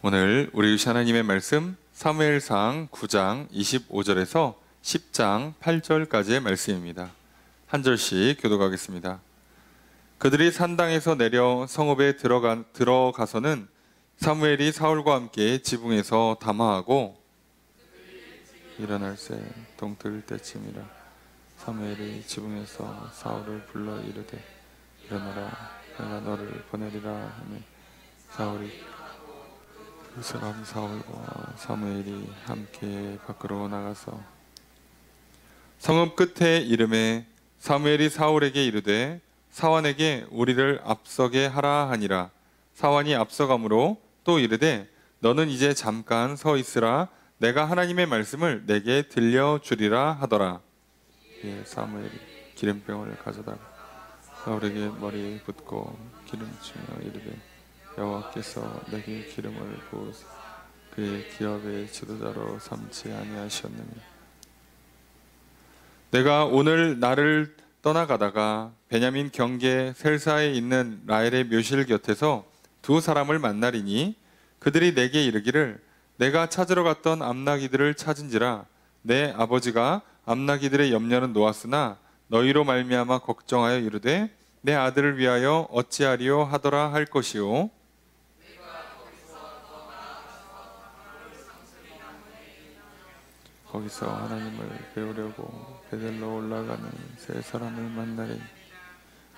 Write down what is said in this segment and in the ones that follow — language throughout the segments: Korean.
오늘 우리 주신 하나님의 말씀 사무엘상 9장 25절에서 10장 8절까지의 말씀입니다. 한 절씩 교독하겠습니다. 그들이 산당에서 내려 성읍에 들어가서는 사무엘이 사울과 함께 지붕에서 담화하고 일어날새 동틀 때쯤이라. 사무엘이 지붕에서 사울을 불러 이르되 일어나라, 내가 너를 보내리라 하며 사울이 그 사람 사울과 사무엘이 함께 밖으로 나가서 성읍 끝에 이름에 사무엘이 사울에게 이르되 사환에게 우리를 앞서게 하라 하니라. 사환이 앞서가므로 또 이르되 너는 이제 잠깐 서 있으라, 내가 하나님의 말씀을 내게 들려주리라 하더라. 예, 사무엘이 기름병을 가져다가 사울에게 머리에 붓고 기름주며 이르되 여호와께서 내게 기름을 부으사 그의 기업의 지도자로 삼지 아니하셨느냐. 내가 오늘 나를 떠나가다가 베냐민 경계 셀사에 있는 라헬의 묘실 곁에서 두 사람을 만나리니 그들이 내게 이르기를 내가 찾으러 갔던 암나기들을 찾은지라. 내 아버지가 암나기들의 염려는 놓았으나 너희로 말미암아 걱정하여 이르되 내 아들을 위하여 어찌하리요 하더라 할 것이요. 거기서 하나님을 배우려고 베델로 올라가는 세 사람을 만나리.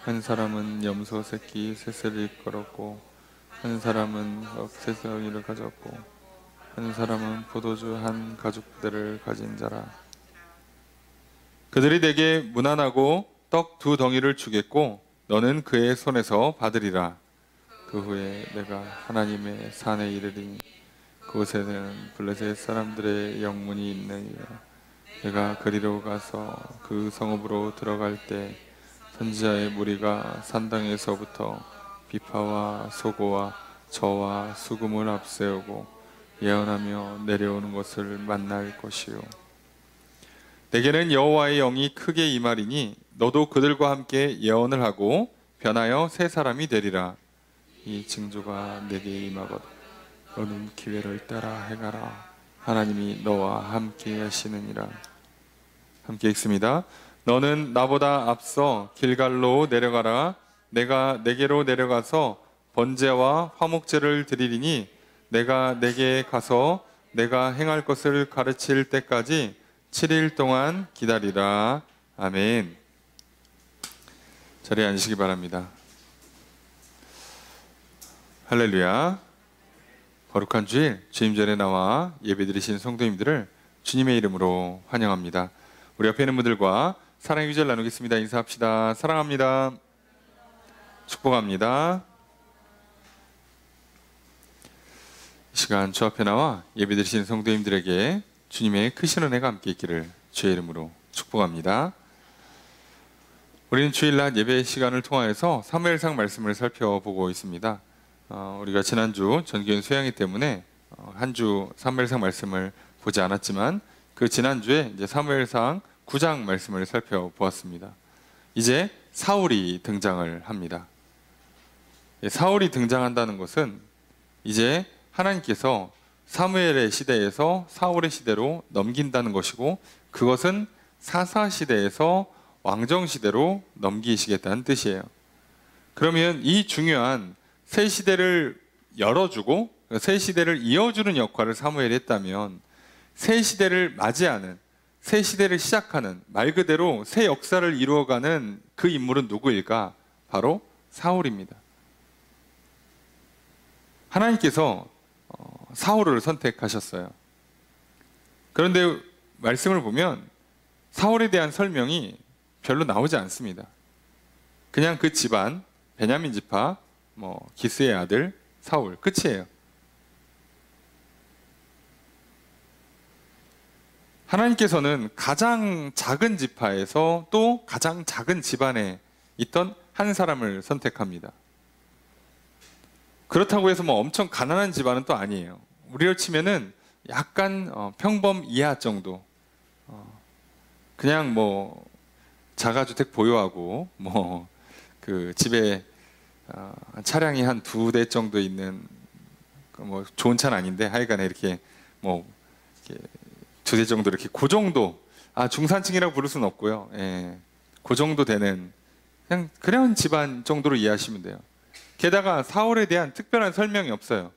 한 사람은 염소 새끼 셋을 걸었고 한 사람은 억새덩이를 가졌고 한 사람은 포도주 한 가죽 부대를 가진 자라. 그들이 내게 무난하고 떡 두 덩이를 주겠고 너는 그의 손에서 받으리라. 그 후에 내가 하나님의 산에 이르리니 그곳에는 블레셋 사람들의 영문이 있느니라. 내가 그리로 가서 그 성읍으로 들어갈 때 선지자의 무리가 산당에서부터 비파와 소고와 저와 수금을 앞세우고 예언하며 내려오는 것을 만날 것이요. 내게는 여호와의 영이 크게 임하리니 너도 그들과 함께 예언을 하고 변하여 새 사람이 되리라. 이 징조가 내게 임하거든 너는 기회를 따라 행하라. 하나님이 너와 함께 하시느니라. 함께 읽습니다. 너는 나보다 앞서 길갈로 내려가라. 내가 내게로 내려가서 번제와 화목제를 드리리니 내가 내게 가서 내가 행할 것을 가르칠 때까지 7일 동안 기다리라. 아멘. 자리에 앉으시기 바랍니다. 할렐루야. 거룩한 주일 주임전에 나와 예배드리신 성도님들을 주님의 이름으로 환영합니다. 우리 옆에 있는 분들과 사랑의 기절 나누겠습니다. 인사합시다. 사랑합니다. 축복합니다. 이 시간 주 앞에 나와 예배드리신 성도님들에게 주님의 크신 은혜가 함께 있기를 주의 이름으로 축복합니다. 우리는 주일날 예배 시간을 통하여서 사무엘상 말씀을 살펴보고 있습니다. 우리가 지난주 전교인 수양이 때문에 한 주 사무엘상 말씀을 보지 않았지만 그 지난주에 이제 사무엘상 9장 말씀을 살펴보았습니다. 이제 사울이 등장을 합니다. 사울이 등장한다는 것은 이제 하나님께서 사무엘의 시대에서 사울의 시대로 넘긴다는 것이고 그것은 사사 시대에서 왕정 시대로 넘기시겠다는 뜻이에요. 그러면 이 중요한 새 시대를 열어주고 새 시대를 이어주는 역할을 사무엘이 했다면 새 시대를 맞이하는, 새 시대를 시작하는, 말 그대로 새 역사를 이루어가는 그 인물은 누구일까? 바로 사울입니다. 하나님께서 사울을 선택하셨어요. 그런데 말씀을 보면 사울에 대한 설명이 별로 나오지 않습니다. 그냥 그 집안, 베냐민 지파, 기스의 아들 사울, 끝이에요. 하나님께서는 가장 작은 지파에서 또 가장 작은 집안에 있던 한 사람을 선택합니다. 그렇다고 해서 엄청 가난한 집안은 또 아니에요. 우리로 치면은 약간 평범 이하 정도. 그냥 자가주택 보유하고 그 집에 차량이 한 2대 정도 있는 뭐 좋은 차는 아닌데 하여간에 이렇게 뭐 이렇게 2대 정도 이렇게 그 정도, 중산층이라고 부를 수는 없고요. 예, 그 정도 되는 그냥 집안 정도로 이해하시면 돼요. 게다가 사울에 대한 특별한 설명이 없어요.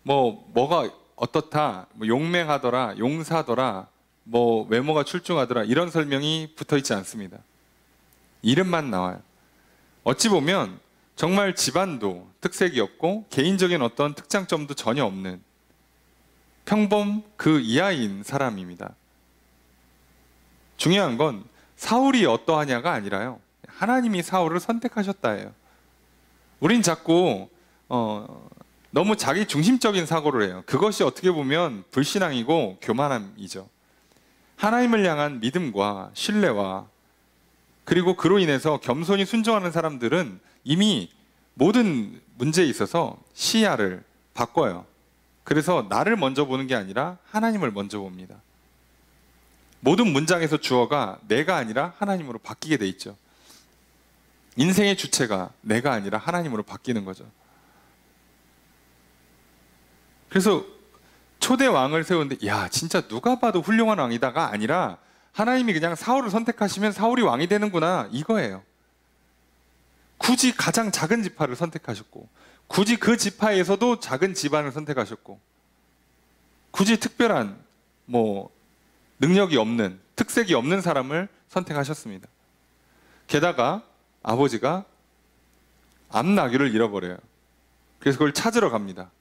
뭐가 어떻다, 뭐 용맹하더라, 용사더라, 뭐 외모가 출중하더라, 이런 설명이 붙어 있지 않습니다. 이름만 나와요. 어찌 보면 정말 집안도 특색이 없고 개인적인 어떤 특장점도 전혀 없는 평범 그 이하인 사람입니다. 중요한 건 사울이 어떠하냐가 아니라요, 하나님이 사울을 선택하셨다예요. 우린 자꾸 너무 자기 중심적인 사고를 해요. 그것이 어떻게 보면 불신앙이고 교만함이죠. 하나님을 향한 믿음과 신뢰와 그리고 그로 인해서 겸손히 순종하는 사람들은 이미 모든 문제에 있어서 시야를 바꿔요. 그래서 나를 먼저 보는 게 아니라 하나님을 먼저 봅니다. 모든 문장에서 주어가 내가 아니라 하나님으로 바뀌게 돼 있죠. 인생의 주체가 내가 아니라 하나님으로 바뀌는 거죠. 그래서 초대 왕을 세우는데 진짜 누가 봐도 훌륭한 왕이다가 아니라 하나님이 그냥 사울을 선택하시면 사울이 왕이 되는구나, 이거예요. 굳이 가장 작은 지파를 선택하셨고, 굳이 그 지파에서도 작은 집안을 선택하셨고, 굳이 특별한 능력이 없는, 특색이 없는 사람을 선택하셨습니다. 게다가 아버지가 암나귀를 잃어버려요. 그래서 그걸 찾으러 갑니다.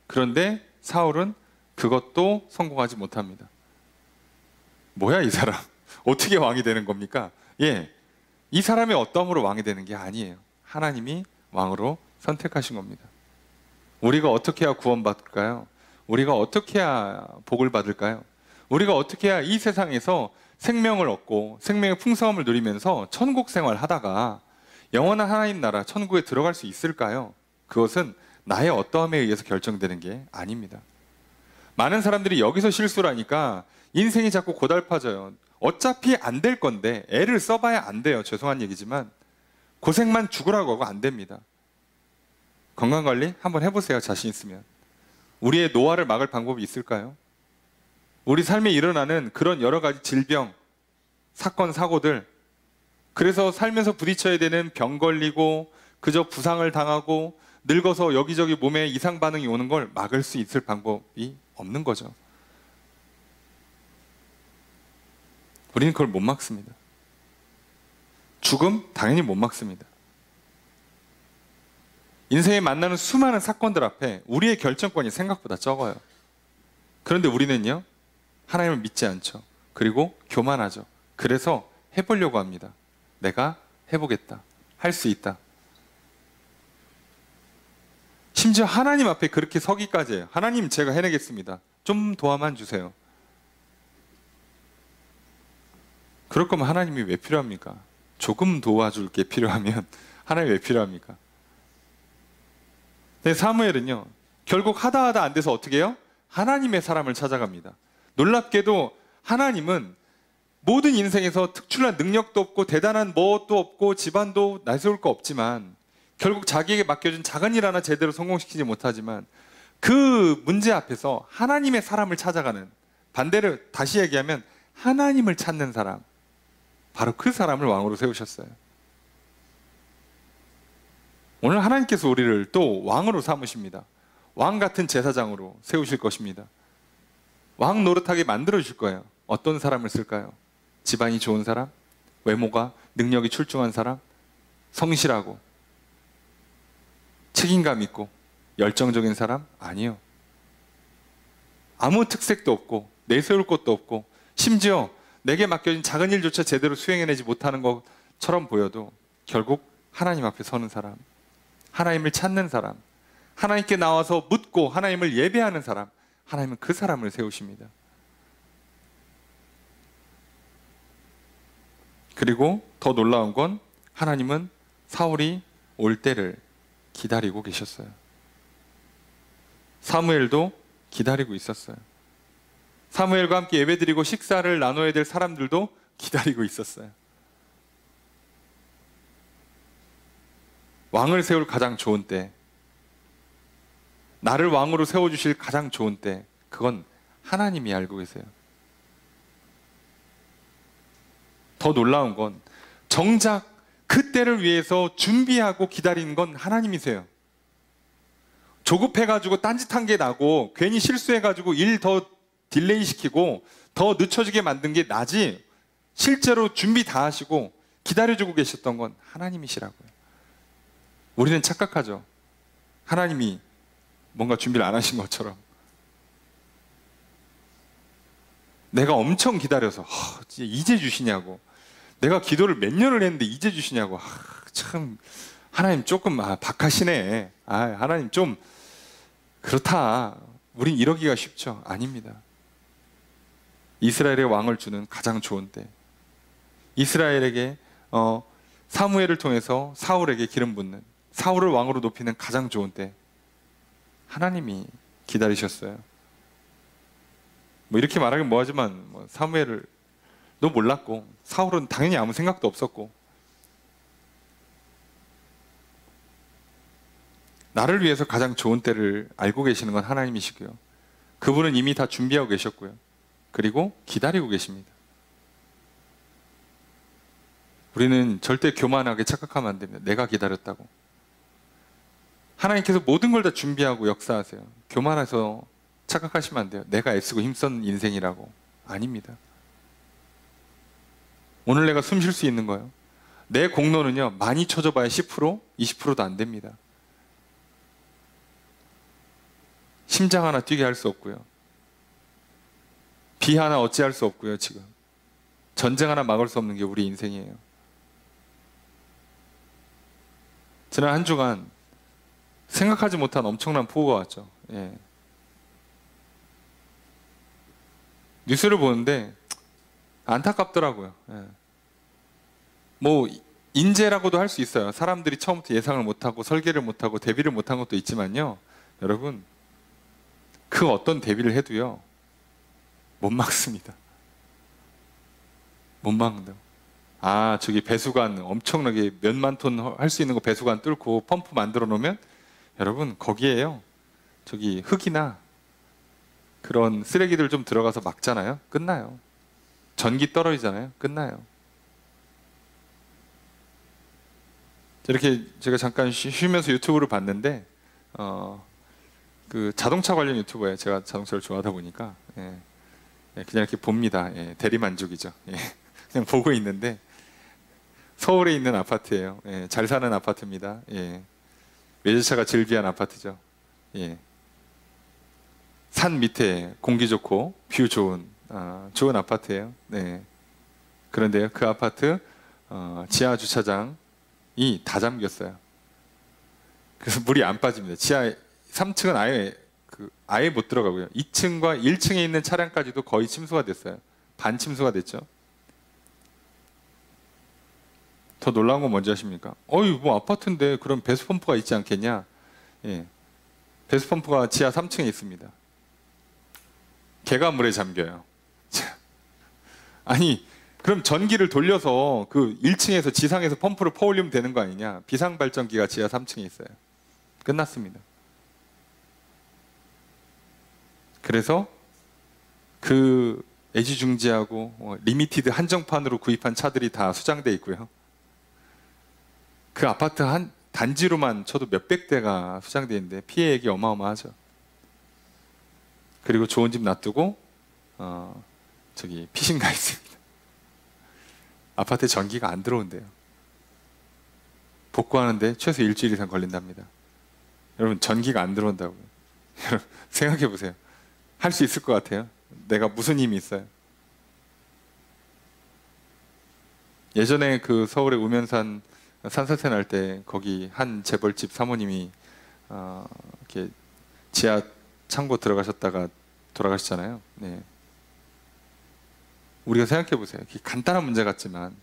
그런데 사울은 그것도 성공하지 못합니다. 뭐야 이 사람, 어떻게 왕이 되는 겁니까? 이 사람의 어떠함으로 왕이 되는 게 아니에요. 하나님이 왕으로 선택하신 겁니다. 우리가 어떻게 해야 구원받을까요? 우리가 어떻게 해야 복을 받을까요? 우리가 어떻게 해야 이 세상에서 생명을 얻고 생명의 풍성함을 누리면서 천국 생활 하다가 영원한 하나님 나라 천국에 들어갈 수 있을까요? 그것은 나의 어떠함에 의해서 결정되는 게 아닙니다. 많은 사람들이 여기서 실수를 하니까 인생이 자꾸 고달파져요. 어차피 안 될 건데 애를 써봐야 안 돼요. 죄송한 얘기지만 고생만 죽으라고 하고 안 됩니다. 건강관리 한번 해보세요. 자신 있으면. 우리의 노화를 막을 방법이 있을까요? 우리 삶에 일어나는 그런 여러 가지 질병, 사건, 사고들, 그래서 살면서 부딪혀야 되는 병 걸리고 그저 부상을 당하고 늙어서 여기저기 몸에 이상 반응이 오는 걸 막을 수 있을 방법이 없는 거죠. 우리는 그걸 못 막습니다. 죽음 당연히 못 막습니다. 인생에 만나는 수많은 사건들 앞에 우리의 결정권이 생각보다 적어요. 그런데 우리는요, 하나님을 믿지 않죠. 그리고 교만하죠. 그래서 해보려고 합니다. 내가 해보겠다, 할 수 있다. 심지어 하나님 앞에 그렇게 서기까지 해요. 하나님, 제가 해내겠습니다. 좀 도와만 주세요. 그럴 거면 하나님이 왜 필요합니까? 조금 도와줄 게 필요하면 하나님이 왜 필요합니까? 근데 사무엘은요, 결국 하다 안 돼서 어떻게 해요? 하나님의 사람을 찾아갑니다. 놀랍게도 하나님은 모든 인생에서 특출난 능력도 없고 대단한 뭣도 없고 집안도 내세울 거 없지만 결국 자기에게 맡겨준 작은 일 하나 제대로 성공시키지 못하지만 그 문제 앞에서 하나님의 사람을 찾아가는, 반대로 다시 얘기하면 하나님을 찾는 사람, 바로 그 사람을 왕으로 세우셨어요. 오늘 하나님께서 우리를 또 왕으로 삼으십니다. 왕 같은 제사장으로 세우실 것입니다. 왕 노릇하게 만들어 주실 거예요. 어떤 사람을 쓸까요? 집안이 좋은 사람? 외모가, 능력이 출중한 사람? 성실하고 책임감 있고 열정적인 사람? 아니요. 아무 특색도 없고 내세울 것도 없고 심지어 내게 맡겨진 작은 일조차 제대로 수행해내지 못하는 것처럼 보여도 결국 하나님 앞에 서는 사람, 하나님을 찾는 사람, 하나님께 나와서 묻고 하나님을 예배하는 사람, 하나님은 그 사람을 세우십니다. 그리고 더 놀라운 건 하나님은 사울이 올 때를 기다리고 계셨어요. 사무엘도 기다리고 있었어요. 사무엘과 함께 예배드리고 식사를 나눠야 될 사람들도 기다리고 있었어요. 왕을 세울 가장 좋은 때, 나를 왕으로 세워주실 가장 좋은 때, 그건 하나님이 알고 계세요. 더 놀라운 건 정작 그 때를 위해서 준비하고 기다린 건 하나님이세요. 조급해가지고 딴짓한 게 나고 괜히 실수해가지고 일 더 딜레이 시키고 더 늦춰지게 만든 게 나지, 실제로 준비 다 하시고 기다려주고 계셨던 건 하나님이시라고요. 우리는 착각하죠. 하나님이 뭔가 준비를 안 하신 것처럼. 내가 엄청 기다려서 이제 주시냐고, 내가 기도를 몇 년을 했는데 이제 주시냐고, 참 하나님 조금 박하시네, 하나님 좀 그렇다, 우린 이러기가 쉽죠. 아닙니다. 이스라엘의 왕을 주는 가장 좋은 때, 이스라엘에게 사무엘을 통해서 사울에게 기름 붓는, 사울을 왕으로 높이는 가장 좋은 때, 하나님이 기다리셨어요. 뭐 이렇게 말하긴 뭐하지만, 사무엘을 너 몰랐고 사울은 당연히 아무 생각도 없었고, 나를 위해서 가장 좋은 때를 알고 계시는 건 하나님이시고요, 그분은 이미 다 준비하고 계셨고요, 그리고 기다리고 계십니다. 우리는 절대 교만하게 착각하면 안 됩니다. 내가 기다렸다고. 하나님께서 모든 걸 다 준비하고 역사하세요. 교만해서 착각하시면 안 돼요. 내가 애쓰고 힘쓴 인생이라고. 아닙니다. 오늘 내가 숨 쉴 수 있는 거예요. 내 공로는요, 많이 쳐줘봐야 10%, 20%도 안 됩니다. 심장 하나 뛰게 할 수 없고요, 비 하나 어찌할 수 없고요, 지금 전쟁 하나 막을 수 없는 게 우리 인생이에요. 지난 한 주간 생각하지 못한 엄청난 폭우가 왔죠. 뉴스를 보는데 안타깝더라고요. 뭐 인재라고도 할 수 있어요. 사람들이 처음부터 예상을 못하고 설계를 못하고 대비를 못한 것도 있지만요, 여러분, 그 어떤 대비를 해도요 못 막습니다. 못 막는다. 저기 배수관 엄청나게 몇만 톤 할 수 있는 거 배수관 뚫고 펌프 만들어 놓으면, 여러분, 거기에요 저기 흙이나 그런 쓰레기들 좀 들어가서 막잖아요. 끝나요. 전기 떨어지잖아요. 끝나요. 이렇게 제가 잠깐 쉬면서 유튜브를 봤는데, 그 자동차 관련 유튜버예요. 제가 자동차를 좋아하다 보니까 그냥 이렇게 봅니다. 대리만족이죠. 그냥 보고 있는데, 서울에 있는 아파트예요. 잘 사는 아파트입니다. 외제차가 즐비한 아파트죠. 산 밑에 공기 좋고 뷰 좋은 좋은 아파트예요. 그런데요, 그 아파트 지하 주차장이 다 잠겼어요. 그래서 물이 안 빠집니다. 지하 3층은 아예 못 들어가고요, 2층과 1층에 있는 차량까지도 거의 침수가 됐어요. 반 침수가 됐죠. 더 놀라운 건 뭔지 아십니까? 뭐 아파트인데 그럼 배수펌프가 있지 않겠냐? 배수펌프가 지하 3층에 있습니다. 개가 물에 잠겨요. 아니, 그럼 전기를 돌려서 그 1층에서 지상에서 펌프를 퍼올리면 되는 거 아니냐? 비상발전기가 지하 3층에 있어요. 끝났습니다. 그래서 그 애지중지하고 리미티드 한정판으로 구입한 차들이 다 수장돼 있고요, 그 아파트 한 단지로만 쳐도 몇백 대가 수장돼 있는데 피해액이 어마어마하죠. 그리고 좋은 집 놔두고 저기 피신 가 있습니다. 아파트에 전기가 안 들어온대요. 복구하는데 최소 일주일 이상 걸린답니다. 여러분, 전기가 안 들어온다고요. 여러분, 생각해 보세요. 할 수 있을 것 같아요? 내가 무슨 힘이 있어요? 예전에 그 서울의 우면산 산사태 날 때 거기 한 재벌집 사모님이 이렇게 지하 창고 들어가셨다가 돌아가셨잖아요. 우리가 생각해 보세요. 간단한 문제 같지만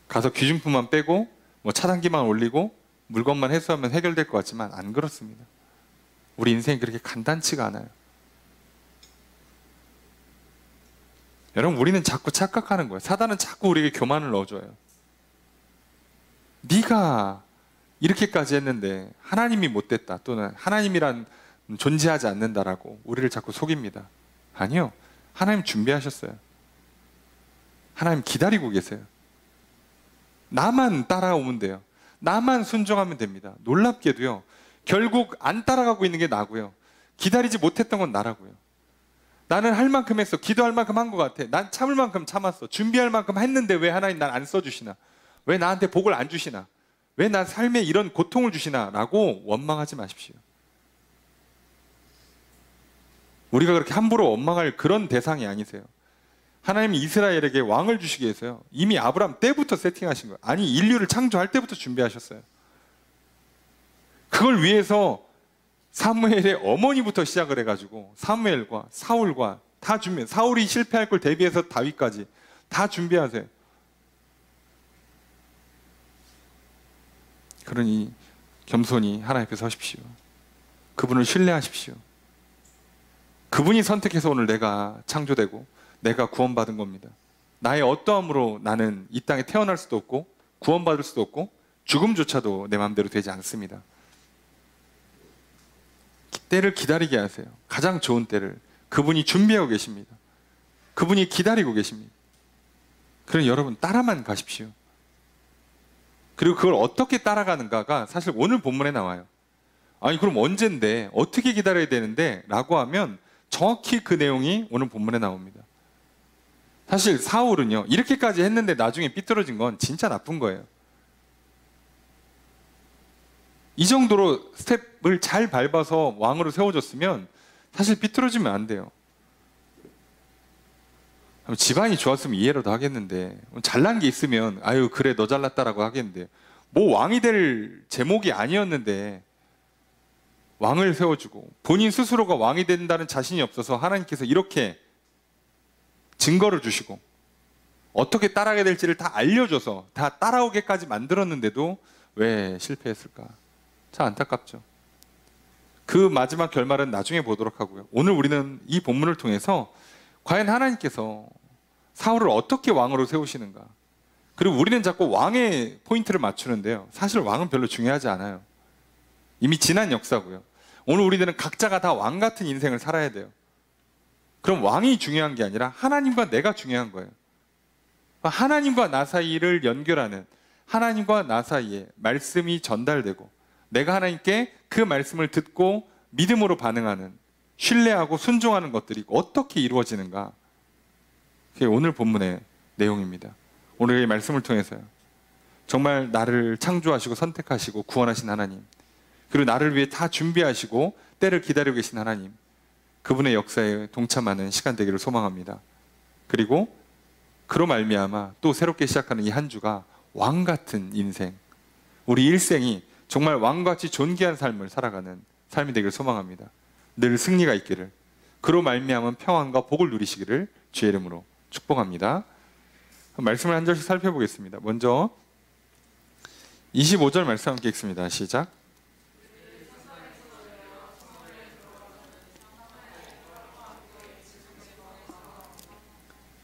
가서 귀중품만 빼고 뭐 차단기만 올리고 물건만 해소하면 해결될 것 같지만 안 그렇습니다. 우리 인생이 그렇게 간단치가 않아요. 여러분, 우리는 자꾸 착각하는 거예요. 사단은 자꾸 우리에게 교만을 넣어줘요. 네가 이렇게까지 했는데 하나님이 못됐다, 또는 하나님이란 존재하지 않는다라고 우리를 자꾸 속입니다. 아니요. 하나님 준비하셨어요. 하나님 기다리고 계세요. 나만 따라오면 돼요. 나만 순종하면 됩니다. 놀랍게도요. 결국 안 따라가고 있는 게 나고요. 기다리지 못했던 건 나라고요. 나는 할 만큼 했어. 기도할 만큼 한 것 같아. 난 참을 만큼 참았어. 준비할 만큼 했는데 왜 하나님 날 안 써주시나? 왜 나한테 복을 안 주시나? 왜 난 삶에 이런 고통을 주시나? 라고 원망하지 마십시오. 우리가 그렇게 함부로 원망할 그런 대상이 아니세요. 하나님이 이스라엘에게 왕을 주시기 위해서요. 이미 아브라함 때부터 세팅하신 거예요. 아니, 인류를 창조할 때부터 준비하셨어요. 그걸 위해서 사무엘의 어머니부터 시작을 해가지고 사무엘과 사울과 다 준비해. 사울이 실패할 걸 대비해서 다윗까지 다 준비하세요. 그러니 겸손히 하나님 앞에 서십시오. 그분을 신뢰하십시오. 그분이 선택해서 오늘 내가 창조되고 내가 구원받은 겁니다. 나의 어떠함으로 나는 이 땅에 태어날 수도 없고 구원받을 수도 없고 죽음조차도 내 마음대로 되지 않습니다. 때를 기다리게 하세요. 가장 좋은 때를 그분이 준비하고 계십니다. 그분이 기다리고 계십니다. 그럼 여러분 따라만 가십시오. 그리고 그걸 어떻게 따라가는가가 사실 오늘 본문에 나와요. 아니 그럼 언젠데 어떻게 기다려야 되는데 라고 하면 정확히 그 내용이 오늘 본문에 나옵니다. 사실 사울은요 이렇게까지 했는데 나중에 삐뚤어진 건 진짜 나쁜 거예요. 이 정도로 스텝을 잘 밟아서 왕으로 세워줬으면 사실 삐뚤어지면 안 돼요. 집안이 좋았으면 이해라도 하겠는데 잘난 게 있으면 아유 그래 너 잘났다라고 하겠는데 뭐 왕이 될 제목이 아니었는데 왕을 세워주고 본인 스스로가 왕이 된다는 자신이 없어서 하나님께서 이렇게 증거를 주시고 어떻게 따라가야 될지를 다 알려줘서 다 따라오게까지 만들었는데도 왜 실패했을까? 참 안타깝죠. 그 마지막 결말은 나중에 보도록 하고요. 오늘 우리는 이 본문을 통해서 과연 하나님께서 사울을 어떻게 왕으로 세우시는가? 그리고 우리는 자꾸 왕의 포인트를 맞추는데요. 사실 왕은 별로 중요하지 않아요. 이미 지난 역사고요. 오늘 우리들은 각자가 다 왕 같은 인생을 살아야 돼요. 그럼 왕이 중요한 게 아니라 하나님과 내가 중요한 거예요. 하나님과 나 사이를 연결하는 하나님과 나 사이에 말씀이 전달되고 내가 하나님께 그 말씀을 듣고 믿음으로 반응하는 신뢰하고 순종하는 것들이 어떻게 이루어지는가? 그게 오늘 본문의 내용입니다. 오늘의 말씀을 통해서요. 정말 나를 창조하시고 선택하시고 구원하신 하나님, 그리고 나를 위해 다 준비하시고 때를 기다리고 계신 하나님, 그분의 역사에 동참하는 시간 되기를 소망합니다. 그리고 그로 말미암아 또 새롭게 시작하는 이 한 주가 왕 같은 인생, 우리 일생이 정말 왕같이 존귀한 삶을 살아가는 삶이 되기를 소망합니다. 늘 승리가 있기를, 그로 말미암은 평안과 복을 누리시기를 주의 이름으로 축복합니다. 말씀을 한 절씩 살펴보겠습니다. 먼저 25절 말씀 함께 읽습니다. 시작.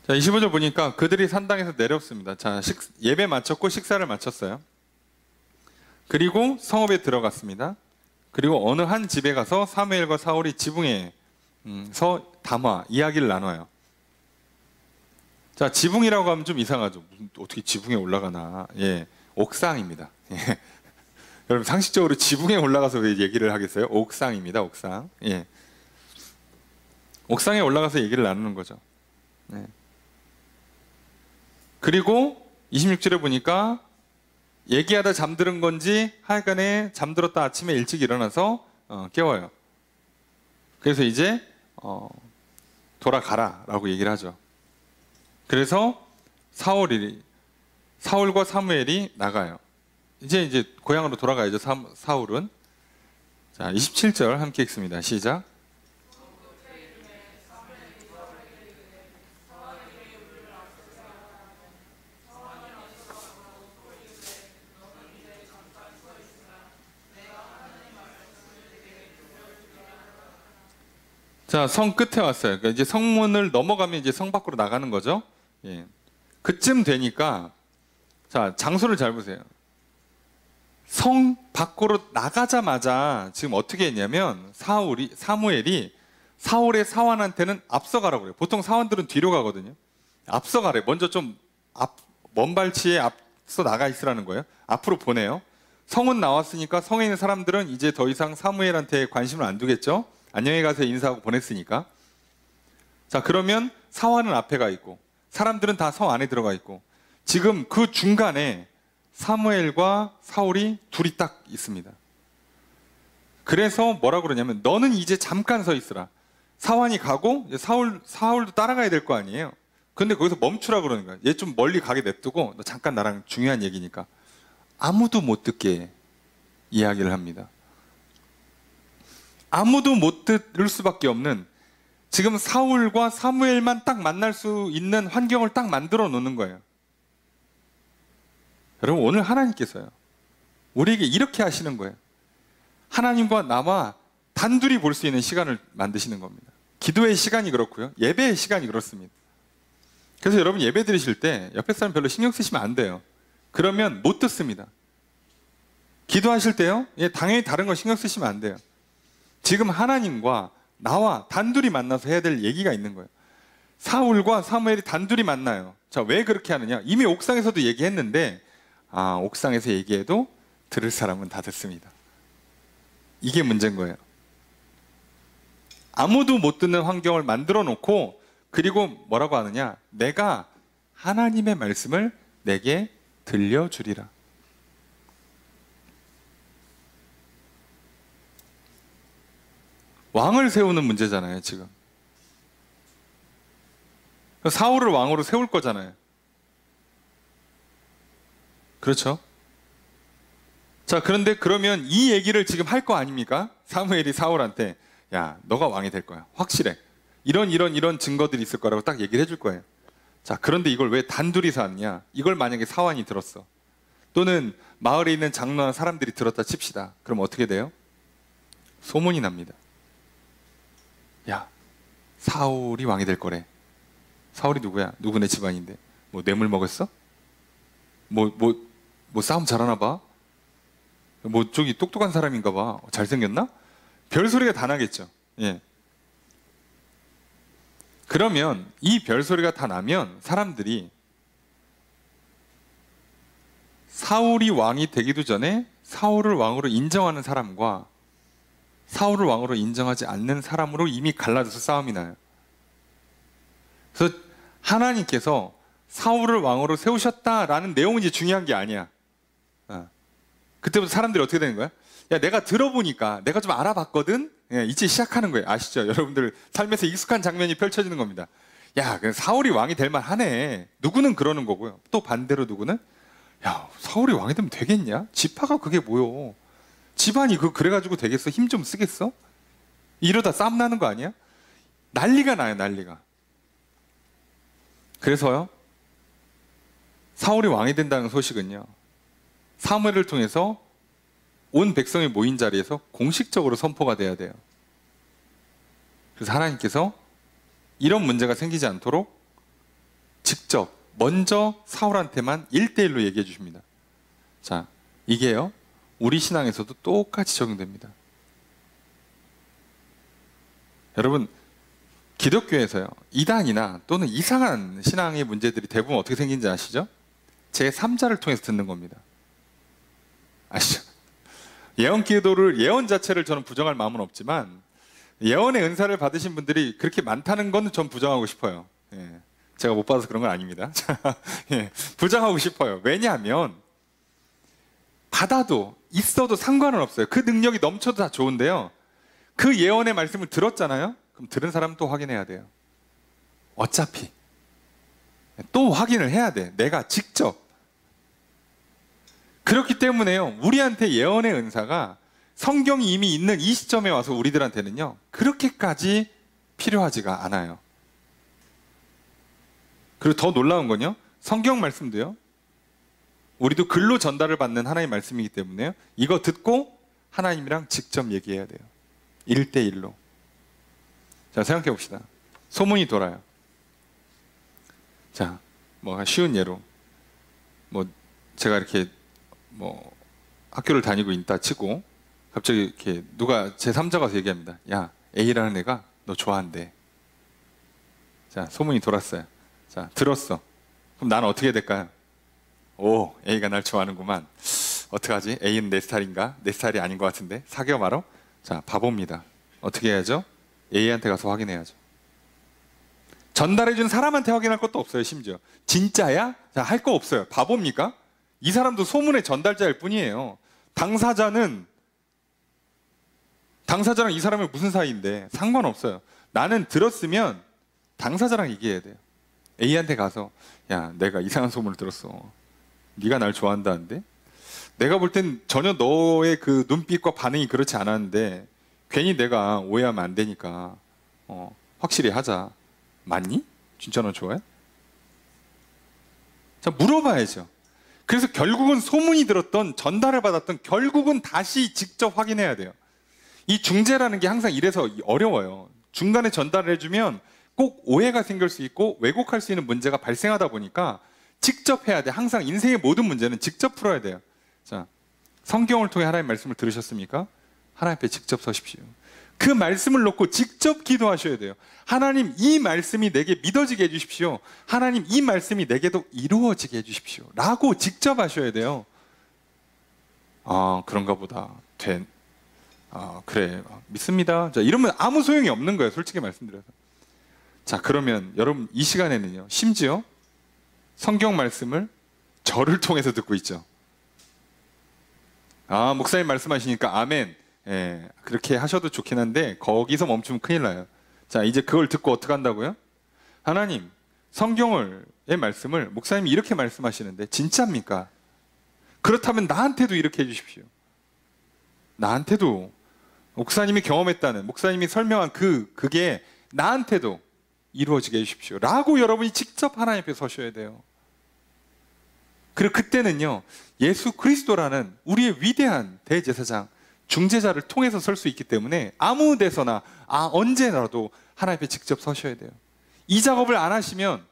자, 25절 보니까 그들이 산당에서 내려옵습니다. 자, 예배 마쳤고 식사를 마쳤어요. 그리고 성읍에 들어갔습니다. 그리고 어느 한 집에 가서 사무엘과 사울이 지붕에서 담화, 이야기를 나눠요. 자, 지붕이라고 하면 좀 이상하죠. 어떻게 지붕에 올라가나. 예, 옥상입니다. 예. 여러분 상식적으로 지붕에 올라가서 왜 얘기를 하겠어요? 옥상입니다. 옥상. 예. 옥상에 올라가서 얘기를 나누는 거죠. 예. 그리고 26절에 보니까 얘기하다 잠드는 건지 하여간에 잠들었다 아침에 일찍 일어나서 깨워요. 그래서 이제 돌아가라 라고 얘기를 하죠. 그래서 사울과 사무엘이 나가요. 이제 고향으로 돌아가야죠. 사울은. 자, 27절 함께 읽습니다. 시작. 자, 성 끝에 왔어요. 그러니까 이제 성문을 넘어가면 이제 성 밖으로 나가는 거죠. 예. 그쯤 되니까, 자, 장소를 잘 보세요. 성 밖으로 나가자마자 지금 어떻게 했냐면 사무엘이 사울의 사환한테는 앞서가라고 그래요. 보통 사환들은 뒤로 가거든요. 앞서가래. 먼저 좀 먼 발치에 앞서 나가 있으라는 거예요. 앞으로 보내요. 성은 나왔으니까 성에 있는 사람들은 이제 더 이상 사무엘한테 관심을 안 두겠죠. 안녕히 가세요 인사하고 보냈으니까. 자, 그러면 사환은 앞에 가 있고 사람들은 다 성 안에 들어가 있고 지금 그 중간에 사무엘과 사울이 둘이 딱 있습니다. 그래서 뭐라고 그러냐면 너는 이제 잠깐 서 있으라. 사환이 가고 사울도 따라가야 될 거 아니에요. 근데 거기서 멈추라 그러는 거야. 얘 좀 멀리 가게 냅두고 너 잠깐 나랑 중요한 얘기니까. 아무도 못 듣게 이야기를 합니다. 아무도 못 들을 수밖에 없는 지금 사울과 사무엘만 딱 만날 수 있는 환경을 딱 만들어 놓는 거예요. 여러분, 오늘 하나님께서요, 우리에게 이렇게 하시는 거예요. 하나님과 나와 단둘이 볼 수 있는 시간을 만드시는 겁니다. 기도의 시간이 그렇고요, 예배의 시간이 그렇습니다. 그래서 여러분 예배 드리실 때 옆에 사람 별로 신경 쓰시면 안 돼요. 그러면 못 듣습니다. 기도하실 때요, 당연히 다른 거 신경 쓰시면 안 돼요. 지금 하나님과 나와 단둘이 만나서 해야 될 얘기가 있는 거예요. 사울과 사무엘이 단둘이 만나요. 자, 왜 그렇게 하느냐? 이미 옥상에서도 얘기했는데 옥상에서 얘기해도 들을 사람은 다 듣습니다. 이게 문제인 거예요. 아무도 못 듣는 환경을 만들어 놓고 그리고 뭐라고 하느냐? 내가 하나님의 말씀을 내게 들려주리라. 왕을 세우는 문제잖아요, 지금. 사울을 왕으로 세울 거잖아요. 그렇죠? 자, 그런데 그러면 이 얘기를 지금 할 거 아닙니까? 사무엘이 사울한테, 야, 너가 왕이 될 거야. 확실해. 이런 증거들이 있을 거라고 딱 얘기를 해줄 거예요. 자, 그런데 이걸 왜 단둘이서 하느냐? 이걸 만약에 사환이 들었어. 또는 마을에 있는 장로나 사람들이 들었다 칩시다. 그럼 어떻게 돼요? 소문이 납니다. 야, 사울이 왕이 될 거래. 사울이 누구야? 누구네 집안인데. 뭐 뇌물 먹었어? 뭐 싸움 잘하나 봐? 뭐 저기 똑똑한 사람인가 봐. 잘생겼나? 별소리가 다 나겠죠. 예. 그러면 이 별소리가 다 나면 사람들이 사울이 왕이 되기도 전에 사울을 왕으로 인정하는 사람과 사울을 왕으로 인정하지 않는 사람으로 이미 갈라져서 싸움이 나요. 그래서 하나님께서 사울을 왕으로 세우셨다라는 내용은 이제 중요한 게 아니야. 그때부터 사람들이 어떻게 되는 거야? 야, 내가 들어보니까 내가 좀 알아봤거든? 예, 이제 시작하는 거예요. 아시죠? 여러분들 삶에서 익숙한 장면이 펼쳐지는 겁니다. 야, 사울이 왕이 될 만하네. 누구는 그러는 거고요. 또 반대로 누구는, 야, 사울이 왕이 되면 되겠냐? 지파가 그게 뭐요? 집안이 그래가지고 되겠어? 힘 좀 쓰겠어? 이러다 싸움 나는 거 아니야? 난리가 나요, 난리가. 그래서요, 사울이 왕이 된다는 소식은요, 사무엘을 통해서 온 백성이 모인 자리에서 공식적으로 선포가 돼야 돼요. 그래서 하나님께서 이런 문제가 생기지 않도록 직접 먼저 사울한테만 1대1로 얘기해 주십니다. 자, 이게요, 우리 신앙에서도 똑같이 적용됩니다. 여러분, 기독교에서요, 이단이나 또는 이상한 신앙의 문제들이 대부분 어떻게 생긴지 아시죠? 제3자를 통해서 듣는 겁니다. 아시죠? 예언 기도를, 예언 자체를 저는 부정할 마음은 없지만 예언의 은사를 받으신 분들이 그렇게 많다는 건 전 부정하고 싶어요. 예, 제가 못 받아서 그런 건 아닙니다. 예, 부정하고 싶어요. 왜냐하면 받아도 있어도 상관은 없어요. 그 능력이 넘쳐도 다 좋은데요, 그 예언의 말씀을 들었잖아요. 그럼 들은 사람은 또 확인해야 돼요. 어차피 또 확인을 해야 돼, 내가 직접. 그렇기 때문에요, 우리한테 예언의 은사가 성경이 이미 있는 이 시점에 와서 우리들한테는요, 그렇게까지 필요하지가 않아요. 그리고 더 놀라운 건요, 성경 말씀도요, 우리도 글로 전달을 받는 하나님의 말씀이기 때문에요, 이거 듣고 하나님이랑 직접 얘기해야 돼요. 1대1로. 자, 생각해 봅시다. 소문이 돌아요. 자, 뭐 쉬운 예로, 뭐 제가 이렇게 뭐 학교를 다니고 있다 치고 갑자기 이렇게 누가 제3자가 와서 얘기합니다. 야, A라는 애가 너 좋아한대. 자, 소문이 돌았어요. 자, 들었어. 그럼 나는 어떻게 해야 될까요? 오, A가 날 좋아하는구만. 어떡하지? A는 내 스타일인가? 내 스타일이 아닌 것 같은데? 사겨 말어? 자, 바보입니다. 어떻게 해야죠? A한테 가서 확인해야죠. 전달해준 사람한테 확인할 것도 없어요, 심지어. 진짜야? 자, 할 거 없어요. 바보입니까? 이 사람도 소문의 전달자일 뿐이에요. 당사자는 이 사람의 무슨 사이인데 상관없어요. 나는 들었으면 당사자랑 얘기해야 돼요. A한테 가서 야, 내가 이상한 소문을 들었어. 네가 날 좋아한다는데? 내가 볼 땐 전혀 너의 그 눈빛과 반응이 그렇지 않았는데 괜히 내가 오해하면 안 되니까 확실히 하자. 맞니? 진짜 너 좋아해? 자, 물어봐야죠. 그래서 결국은 소문이 들었던 전달을 받았던 결국은 다시 직접 확인해야 돼요. 이 중재라는 게 항상 이래서 어려워요. 중간에 전달을 해주면 꼭 오해가 생길 수 있고 왜곡할 수 있는 문제가 발생하다 보니까 직접 해야 돼. 항상 인생의 모든 문제는 직접 풀어야 돼요. 자, 성경을 통해 하나님의 말씀을 들으셨습니까? 하나님 앞에 직접 서십시오. 그 말씀을 놓고 직접 기도하셔야 돼요. 하나님, 이 말씀이 내게 믿어지게 해주십시오. 하나님, 이 말씀이 내게도 이루어지게 해주십시오. 라고 직접 하셔야 돼요. 아, 그런가 보다. 그래, 믿습니다. 자, 이러면 아무 소용이 없는 거예요, 솔직히 말씀드려서. 자, 그러면 여러분 이 시간에는요, 심지어 성경 말씀을 저를 통해서 듣고 있죠. 아, 목사님 말씀하시니까 아멘. 예, 그렇게 하셔도 좋긴 한데 거기서 멈추면 큰일 나요. 자, 이제 그걸 듣고 어떻게 한다고요? 하나님, 성경의 말씀을 목사님이 이렇게 말씀하시는데 진짜입니까? 그렇다면 나한테도 이렇게 해주십시오. 나한테도 목사님이 경험했다는, 목사님이 설명한 그게 나한테도 이루어지게 해주십시오. 라고 여러분이 직접 하나님 앞에 서셔야 돼요. 그리고 그때는요, 예수 그리스도라는 우리의 위대한 대제사장, 중재자를 통해서 설 수 있기 때문에 아무 데서나 언제라도 하나님 앞에 직접 서셔야 돼요. 이 작업을 안 하시면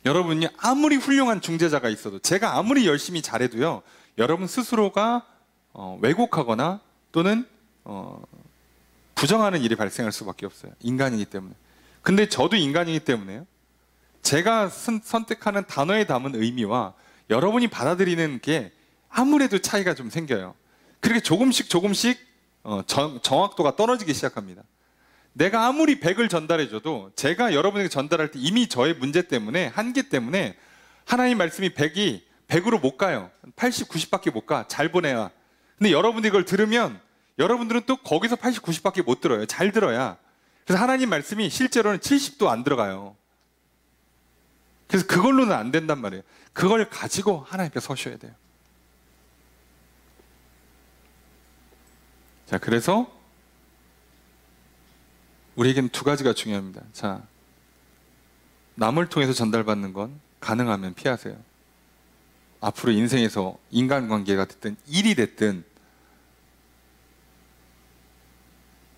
여러분이 아무리 훌륭한 중재자가 있어도, 제가 아무리 열심히 잘해도요, 여러분 스스로가 왜곡하거나 또는 부정하는 일이 발생할 수밖에 없어요. 인간이기 때문에. 근데 저도 인간이기 때문에요, 제가 선택하는 단어에 담은 의미와 여러분이 받아들이는 게 아무래도 차이가 좀 생겨요. 그렇게 조금씩 정확도가 떨어지기 시작합니다. 내가 아무리 100을 전달해줘도 제가 여러분에게 전달할 때 이미 저의 문제 때문에, 한계 때문에 하나님 말씀이 100으로 못 가요. 80, 90밖에 못 가. 잘 보내야. 근데 여러분들이 이걸 들으면 여러분들은 또 거기서 80, 90밖에 못 들어요. 잘 들어야. 그래서 하나님 말씀이 실제로는 70도 안 들어가요. 그래서 그걸로는 안 된단 말이에요. 그걸 가지고 하나님 앞에 서셔야 돼요. 자, 그래서 우리에게는 두 가지가 중요합니다. 자, 남을 통해서 전달받는 건 가능하면 피하세요. 앞으로 인생에서 인간관계가 됐든 일이 됐든,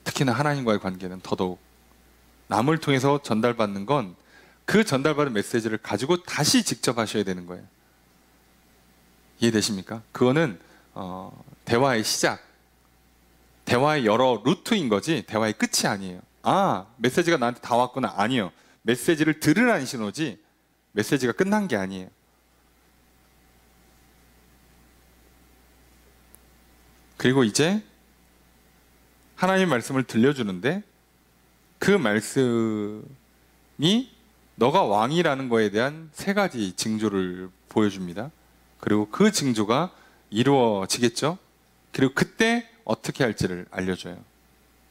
특히나 하나님과의 관계는 더더욱 남을 통해서 전달받는 건 그 전달받은 메시지를 가지고 다시 직접 하셔야 되는 거예요. 이해되십니까? 그거는 대화의 시작, 대화의 여러 루트인 거지 대화의 끝이 아니에요. 아, 메시지가 나한테 다 왔구나. 아니요. 메시지를 들으라는 신호지 메시지가 끝난 게 아니에요. 그리고 이제 하나님의 말씀을 들려주는데 그 말씀이 너가 왕이라는 거에 대한 세 가지 징조를 보여줍니다. 그리고 그 징조가 이루어지겠죠? 그리고 그때 어떻게 할지를 알려줘요.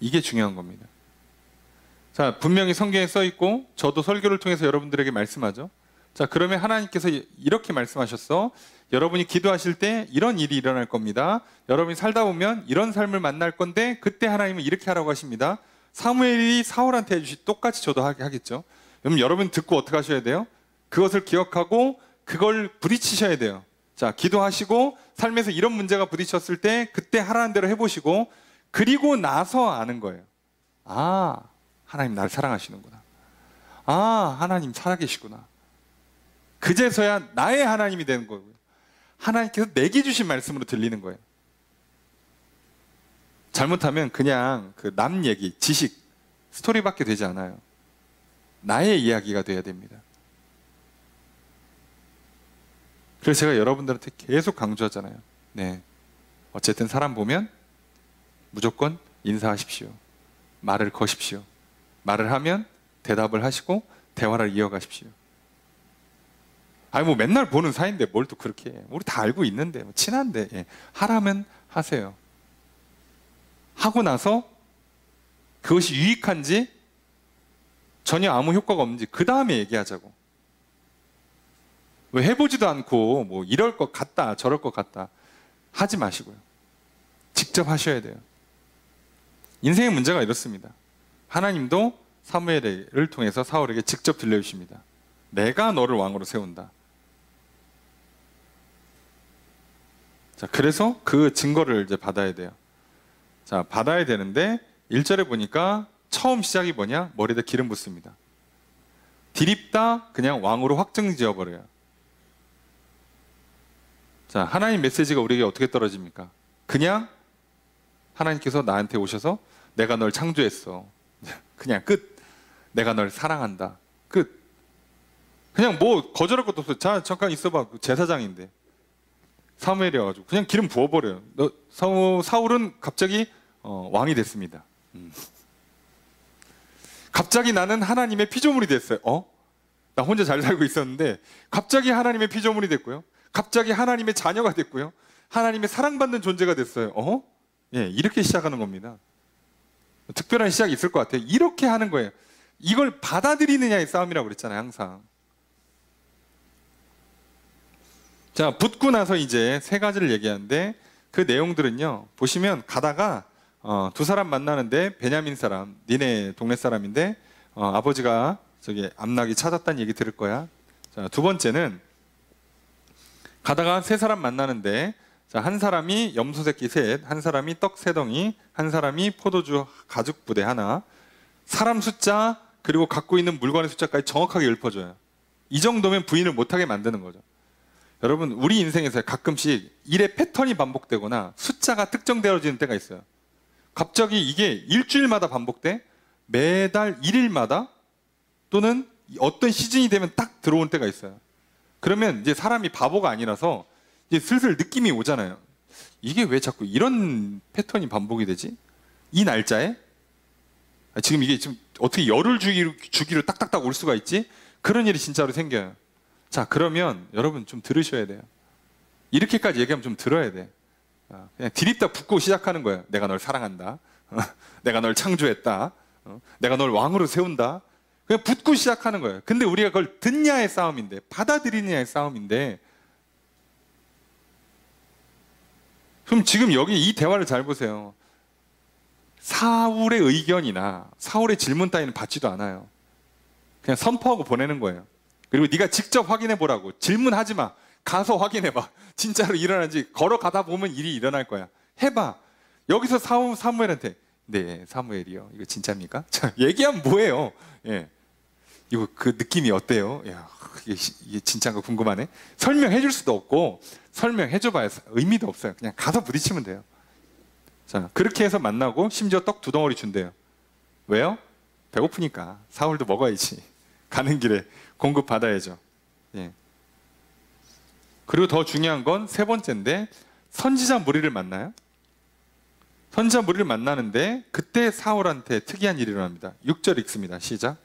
이게 중요한 겁니다. 자, 분명히 성경에 써 있고 저도 설교를 통해서 여러분들에게 말씀하죠. 자, 그러면 하나님께서 이렇게 말씀하셨어. 여러분이 기도하실 때 이런 일이 일어날 겁니다. 여러분이 살다 보면 이런 삶을 만날 건데 그때 하나님은 이렇게 하라고 하십니다. 사무엘이 사울한테 해주시 똑같이 저도 하겠죠. 그럼 여러분 듣고 어떻게 하셔야 돼요? 그것을 기억하고 그걸 부딪히셔야 돼요. 자, 기도하시고 삶에서 이런 문제가 부딪혔을 때 그때 하라는 대로 해보시고, 그리고 나서 아는 거예요. 아, 하나님 나를 사랑하시는구나. 아, 하나님 살아계시구나. 그제서야 나의 하나님이 되는 거고요. 하나님께서 내게 주신 말씀으로 들리는 거예요. 잘못하면 그냥 그 남 얘기, 지식, 스토리밖에 되지 않아요. 나의 이야기가 돼야 됩니다. 그래서 제가 여러분들한테 계속 강조하잖아요. 네, 어쨌든 사람 보면 무조건 인사하십시오. 말을 거십시오. 말을 하면 대답을 하시고 대화를 이어가십시오. 아니 뭐 맨날 보는 사이인데 뭘 또 그렇게 해. 우리 다 알고 있는데 뭐 친한데. 예. 하라면 하세요. 하고 나서 그것이 유익한지 전혀 아무 효과가 없는지 그 다음에 얘기하자고. 왜 해보지도 않고 뭐 이럴 것 같다 저럴 것 같다 하지 마시고요. 직접 하셔야 돼요. 인생의 문제가 이렇습니다. 하나님도 사무엘을 통해서 사울에게 직접 들려주십니다. 내가 너를 왕으로 세운다. 자, 그래서 그 증거를 이제 받아야 돼요. 자, 받아야 되는데 1절에 보니까 처음 시작이 뭐냐? 머리에다 기름 붓습니다. 디립다 그냥 왕으로 확정 지어버려요. 자, 하나님 메시지가 우리에게 어떻게 떨어집니까? 그냥 하나님께서 나한테 오셔서 내가 널 창조했어. 그냥 끝. 내가 널 사랑한다. 끝. 그냥 뭐 거절할 것도 없어요. 자, 잠깐 있어봐. 제사장인데. 사무엘이 와가지고 그냥 기름 부어버려요. 사울은 갑자기 왕이 됐습니다. 갑자기 나는 하나님의 피조물이 됐어요. 나 혼자 잘 살고 있었는데 갑자기 하나님의 피조물이 됐고요. 갑자기 하나님의 자녀가 됐고요. 하나님의 사랑받는 존재가 됐어요. 예, 이렇게 시작하는 겁니다. 특별한 시작이 있을 것 같아요. 이렇게 하는 거예요. 이걸 받아들이느냐의 싸움이라고 그랬잖아요, 항상. 자, 붙고 나서 이제 세 가지를 얘기하는데 그 내용들은요, 보시면 가다가 두 사람 만나는데 베냐민 사람, 니네 동네 사람인데 아버지가 저기 암나귀 찾았다는 얘기 들을 거야. 자, 두 번째는 가다가 세 사람 만나는데 자, 한 사람이 염소 새끼 셋, 한 사람이 떡 세 덩이, 한 사람이 포도주 가죽 부대 하나, 사람 숫자 그리고 갖고 있는 물건의 숫자까지 정확하게 읊어줘요. 이 정도면 부인을 못하게 만드는 거죠. 여러분, 우리 인생에서 가끔씩 일의 패턴이 반복되거나 숫자가 특정되어지는 때가 있어요. 갑자기 이게 일주일마다 반복돼? 매달 1일마다? 또는 어떤 시즌이 되면 딱 들어온 때가 있어요. 그러면 이제 사람이 바보가 아니라서 이제 슬슬 느낌이 오잖아요. 이게 왜 자꾸 이런 패턴이 반복이 되지? 이 날짜에? 지금 이게 지금 어떻게 열흘 주기로 딱딱딱 올 수가 있지? 그런 일이 진짜로 생겨요. 자, 그러면 여러분 좀 들으셔야 돼요. 이렇게까지 얘기하면 좀 들어야 돼. 그냥 디립다 붙고 시작하는 거예요. 내가 널 사랑한다. 내가 널 창조했다. 내가 널 왕으로 세운다. 그냥 붙고 시작하는 거예요. 근데 우리가 그걸 듣냐의 싸움인데, 받아들이느냐의 싸움인데, 그럼 지금 여기 이 대화를 잘 보세요. 사울의 의견이나 사울의 질문 따위는 받지도 않아요. 그냥 선포하고 보내는 거예요. 그리고 네가 직접 확인해 보라고. 질문하지 마. 가서 확인해 봐. 진짜로 일어나는지. 걸어가다 보면 일이 일어날 거야. 해봐. 여기서 사무엘한테 네, 사무엘이요. 이거 진짜입니까? 자, 얘기하면 뭐예요? 예. 이거 그 느낌이 어때요? 야, 이게 진짜인가 궁금하네. 설명해 줄 수도 없고 설명해 줘봐야 의미도 없어요. 그냥 가서 부딪히면 돼요. 자, 그렇게 해서 만나고 심지어 떡 2덩어리 준대요. 왜요? 배고프니까. 사울도 먹어야지. 가는 길에 공급 받아야죠. 예. 그리고 더 중요한 건 세 번째인데, 선지자 무리를 만나요. 선지자 무리를 만나는데 그때 사울한테 특이한 일이 일어납니다. 6절 읽습니다. 시작.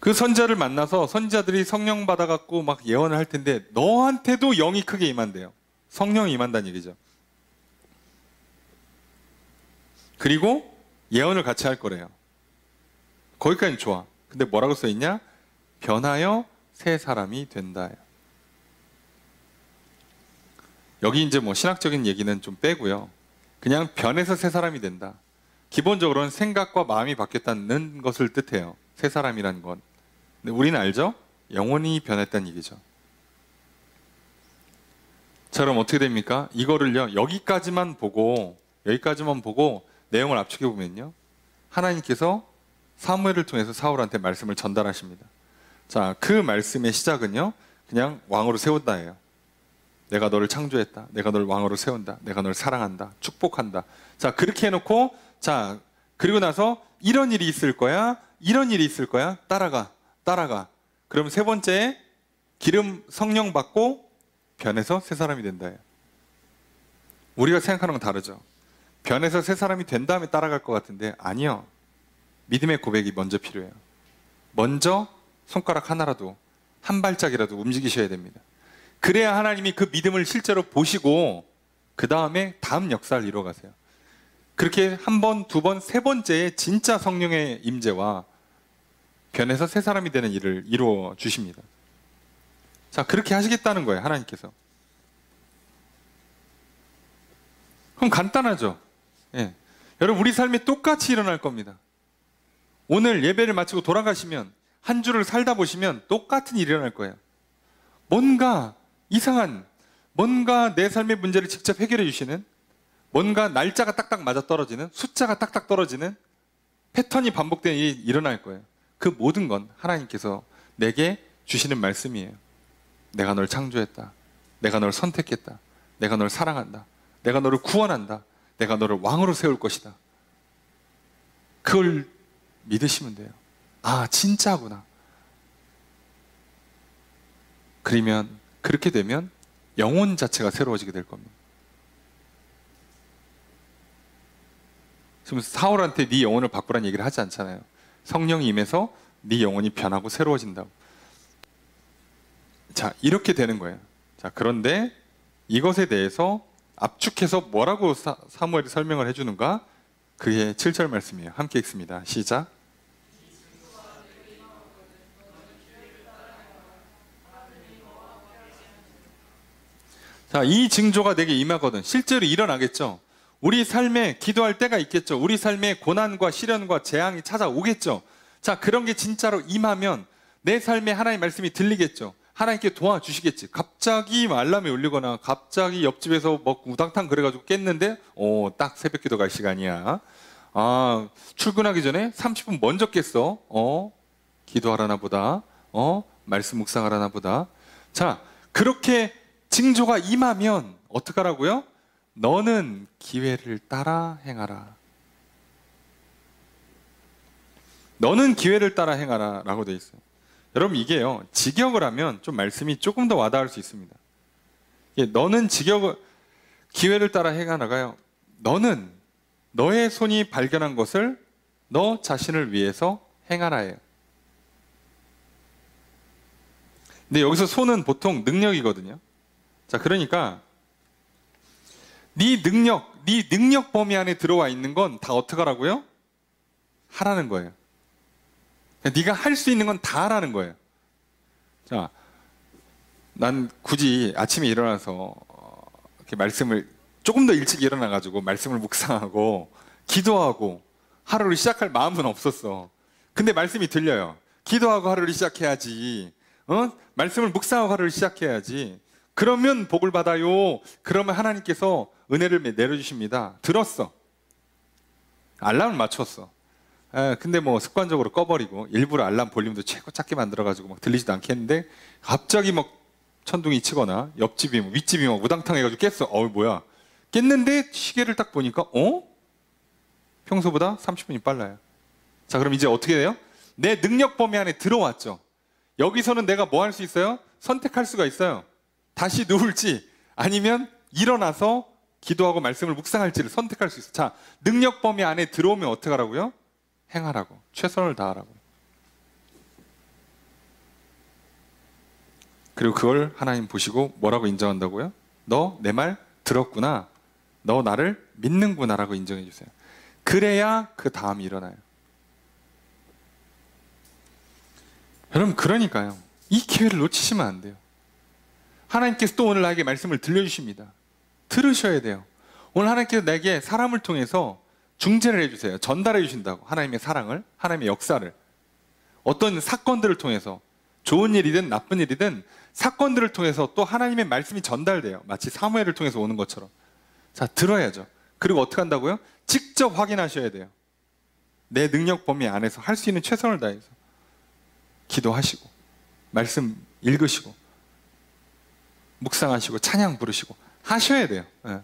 그 선지자를 만나서 선지자들이 성령 받아갖고 막 예언을 할 텐데 너한테도 영이 크게 임한대요. 성령이 임한다는 얘기죠. 그리고 예언을 같이 할 거래요. 거기까지는 좋아. 근데 뭐라고 써있냐? 변하여 새 사람이 된다. 여기 이제 뭐 신학적인 얘기는 좀 빼고요. 그냥 변해서 새 사람이 된다. 기본적으로는 생각과 마음이 바뀌었다는 것을 뜻해요. 새 사람이라는 건. 근데 우리는 알죠? 영혼이 변했다는 얘기죠. 자, 그럼 어떻게 됩니까? 이거를요, 여기까지만 보고 내용을 압축해 보면요, 하나님께서 사무엘을 통해서 사울한테 말씀을 전달하십니다. 자, 그 말씀의 시작은요, 그냥 왕으로 세운다예요. 내가 너를 창조했다. 내가 너를 왕으로 세운다. 내가 너를 사랑한다. 축복한다. 자, 그렇게 해놓고, 자, 그리고 나서 이런 일이 있을 거야. 이런 일이 있을 거야. 따라가. 따라가. 그럼 세 번째, 기름 성령 받고 변해서 새 사람이 된다예요. 우리가 생각하는 건 다르죠. 변해서 새 사람이 된 다음에 따라갈 것 같은데 아니요. 믿음의 고백이 먼저 필요해요. 먼저 손가락 하나라도, 한 발짝이라도 움직이셔야 됩니다. 그래야 하나님이 그 믿음을 실제로 보시고 그 다음에 다음 역사를 이루어가세요. 그렇게 한 번, 두 번, 세 번째에 진짜 성령의 임재와 변해서 새 사람이 되는 일을 이루어 주십니다. 자, 그렇게 하시겠다는 거예요, 하나님께서. 그럼 간단하죠. 예. 여러분, 우리 삶에 똑같이 일어날 겁니다. 오늘 예배를 마치고 돌아가시면, 한 주를 살다 보시면 똑같은 일이 일어날 거예요. 뭔가 이상한, 뭔가 내 삶의 문제를 직접 해결해 주시는, 뭔가 날짜가 딱딱 맞아 떨어지는, 숫자가 딱딱 떨어지는 패턴이 반복되는 일이 일어날 거예요. 그 모든 건 하나님께서 내게 주시는 말씀이에요. 내가 널 창조했다. 내가 널 선택했다. 내가 널 사랑한다. 내가 너를 구원한다. 내가 너를 왕으로 세울 것이다. 그걸 믿으시면 돼요. 아, 진짜구나. 그러면, 그렇게 되면 영혼 자체가 새로워지게 될 겁니다. 지금 사울한테 네 영혼을 바꾸라는 얘기를 하지 않잖아요. 성령이 임해서 네 영혼이 변하고 새로워진다고. 자, 이렇게 되는 거예요. 자, 그런데 이것에 대해서 압축해서 뭐라고 사무엘이 설명을 해주는가? 그의 7절 말씀이에요. 함께 읽습니다. 시작. 자, 이 징조가 내게 임하거든. 실제로 일어나겠죠. 우리 삶에 기도할 때가 있겠죠. 우리 삶에 고난과 시련과 재앙이 찾아오겠죠. 자, 그런 게 진짜로 임하면 내 삶에 하나님의 말씀이 들리겠죠. 하나님께 도와주시겠지. 갑자기 알람이 울리거나 갑자기 옆집에서 뭐 우당탕 그래가지고 깼는데 딱 새벽 기도 갈 시간이야. 아, 출근하기 전에 30분 먼저 깼어. 기도하라나 보다. 말씀 묵상하라나 보다. 자, 그렇게 징조가 임하면 어떡하라고요? 너는 기회를 따라 행하라. 너는 기회를 따라 행하라 라고 되어 있어요. 여러분, 이게요, 직역을 하면 좀 말씀이 조금 더 와닿을 수 있습니다. 너는 기회를 따라 행하라가요. 너는 너의 손이 발견한 것을 너 자신을 위해서 행하라예요. 근데 여기서 손은 보통 능력이거든요. 자, 그러니까 네 능력 범위 안에 들어와 있는 건 다 어떡하라고요? 하라는 거예요. 네가 할 수 있는 건 다 하라는 거예요. 자, 난 굳이 아침에 일어나서 이렇게 말씀을 조금 더 일찍 일어나가지고 말씀을 묵상하고 기도하고 하루를 시작할 마음은 없었어. 근데 말씀이 들려요. 기도하고 하루를 시작해야지. 말씀을 묵상하고 하루를 시작해야지. 그러면 복을 받아요. 그러면 하나님께서 은혜를 내려주십니다. 들었어. 알람을 맞췄어. 근데 뭐 습관적으로 꺼버리고 일부러 알람 볼륨도 최고 작게 만들어가지고 막 들리지도 않게 했는데 갑자기 막 천둥이 치거나 옆집이 윗집이 막 우당탕 해가지고 깼어. 뭐야. 깼는데 시계를 딱 보니까 평소보다 30분이 빨라요. 자, 그럼 이제 어떻게 돼요? 내 능력 범위 안에 들어왔죠. 여기서는 내가 뭐 할 수 있어요? 선택할 수가 있어요. 다시 누울지 아니면 일어나서 기도하고 말씀을 묵상할지를 선택할 수 있어요. 자, 능력 범위 안에 들어오면 어떻게 하라고요? 행하라고. 최선을 다하라고. 그리고 그걸 하나님 보시고 뭐라고 인정한다고요? 너 내 말 들었구나. 너 나를 믿는구나 라고 인정해 주세요. 그래야 그 다음이 일어나요. 여러분, 그러니까요, 이 기회를 놓치시면 안 돼요. 하나님께서 또 오늘 나에게 말씀을 들려주십니다. 들으셔야 돼요. 오늘 하나님께서 내게 사람을 통해서 중재를 해주세요. 전달해 주신다고. 하나님의 사랑을, 하나님의 역사를. 어떤 사건들을 통해서, 좋은 일이든 나쁜 일이든 사건들을 통해서 또 하나님의 말씀이 전달돼요. 마치 사무엘을 통해서 오는 것처럼. 자, 들어야죠. 그리고 어떻게 한다고요? 직접 확인하셔야 돼요. 내 능력 범위 안에서 할 수 있는 최선을 다해서 기도하시고 말씀 읽으시고 묵상하시고 찬양 부르시고 하셔야 돼요. 예.